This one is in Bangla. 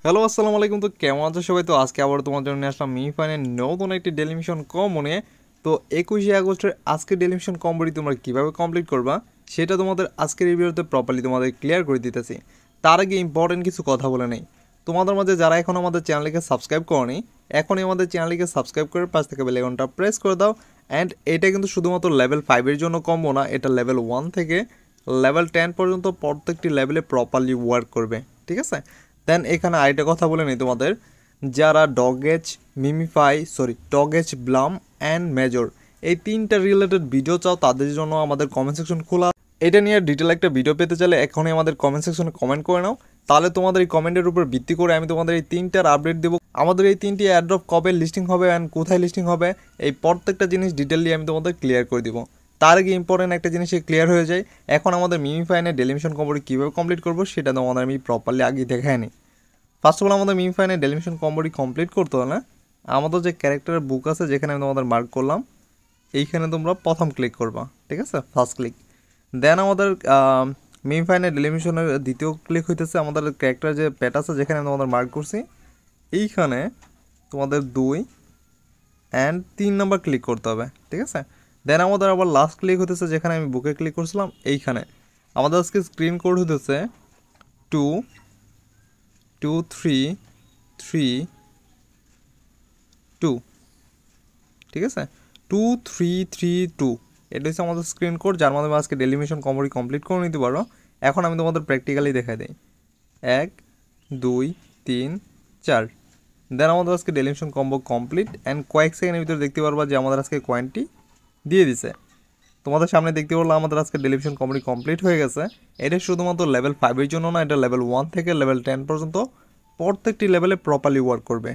হ্যালো আসসালামু আলাইকুম। তো কেমন আছো সবাই? তো আজকে আবার তোমার জন্য নিয়ে আসলাম মিফাইনের নতুন একটি ডেলি মিশন কম্বো নিয়ে। তো 21শে আগস্টের আজকে ডেলি মিশন কম্বোটি তোমরা কীভাবে কমপ্লিট করবা সেটা তোমাদের আজকের এই ভিডিওতে প্রপারলি তোমাদের ক্লিয়ার করে দিতেছি। তার আগে ইম্পর্টেন্ট কিছু কথা বলে নেই। তোমাদের মাঝে যারা এখন আমাদের চ্যানেলকে সাবস্ক্রাইব করনি, এখনই আমাদের চ্যানেলকে সাবস্ক্রাইব করে পাশ থেকে বেল আইকনটা প্রেস করে দাও। অ্যান্ড এটা কিন্তু শুধুমাত্র লেভেল 5-এর জন্য কম্বো না, এটা লেভেল 1 থেকে লেভেল 10 পর্যন্ত প্রত্যেকটি লেভেলে প্রপারলি ওয়ার্ক করবে, ঠিক আছে? দেন এখানে আরেকটা কথা বলে নিই তোমাদের, যারা ডগেজ ব্লাম অ্যান্ড মেজর এই তিনটা রিলেটেড ভিডিও চাও তাদের জন্য আমাদের কমেন্ট সেকশন খোলা। এটা নিয়ে ডিটেল একটা ভিডিও পেতে চাইলে এখনই আমাদের কমেন্ট সেকশনে কমেন্ট করে নাও। তাহলে তোমাদের এই কমেন্টের উপর ভিত্তি করে আমি তোমাদের এই তিনটার আপডেট দেবো। আমাদের এই তিনটি অ্যাড্রপ কবে লিস্টিং হবে অ্যান্ড কোথায় লিস্টিং হবে এই প্রত্যেকটা জিনিস ডিটেললি আমি তোমাদের ক্লিয়ার করে দিব। তার আগে ইম্পর্টেন্ট একটা জিনিস ক্লিয়ার হয়ে যায়, এখন আমাদের মিমিফাইনের ডেলিমিশন কম্বোটি কীভাবে কমপ্লিট করবো সেটা তোমাদের আমি প্রপারলি আগে দেখাই নিই। ফার্স্ট অফ অল আমাদের মিমিফাইনের ডেলিমিশন কম্বোটি কমপ্লিট করতে হলে না, আমাদের যে ক্যারেক্টারের বুক আছে যেখানে আমি তোমাদের মার্ক করলাম এইখানে তোমরা প্রথম ক্লিক করবা, ঠিক আছে? First click. দেন আমাদের মিমিফাইনের ডেলিমিশনের দ্বিতীয় ক্লিক হইতেছে আমাদের ক্যারেক্টার যে প্যাট আছে যেখানে আমি তোমাদের মার্ক করছি এইখানে তোমাদের 2 অ্যান্ড 3 নাম্বার ক্লিক করতে হবে, ঠিক আছে? দেন আমাদের আবার লাস্ট ক্লিক হতেছে যেখানে আমি বুকে ক্লিক করছিলাম এইখানে। আমাদের আজকে স্ক্রিন কোড হতেছে 2 2 3 3 2, ঠিক আছে? 2 3 3 2 এটা হচ্ছে আমাদের স্ক্রিন কোড, যার মাধ্যমে আজকে ডেলিমিশন কম্বোটি কমপ্লিট করে নিতে পারো। এখন আমি তোমাদের প্র্যাকটিক্যালি দেখাই দিই। 1 2 3 4। দেন আমাদের আজকে ডেলিমিশন কম্বো কমপ্লিট অ্যান্ড কয়েক সেকেন্ডের ভিতরে দেখতে পারবা যে আমাদের আজকে কয়েনটি দিয়ে দিছে। তোমাদের সামনে দেখতে পারলো আমাদের আজকে ডেলিমিশন কম্বোটি কমপ্লিট হয়ে গেছে। এটা শুধুমাত্র লেভেল 5-এর জন্য না, এটা লেভেল 1 থেকে লেভেল 10 পর্যন্ত প্রত্যেকটি লেভেলে প্রপারলি ওয়ার্ক করবে,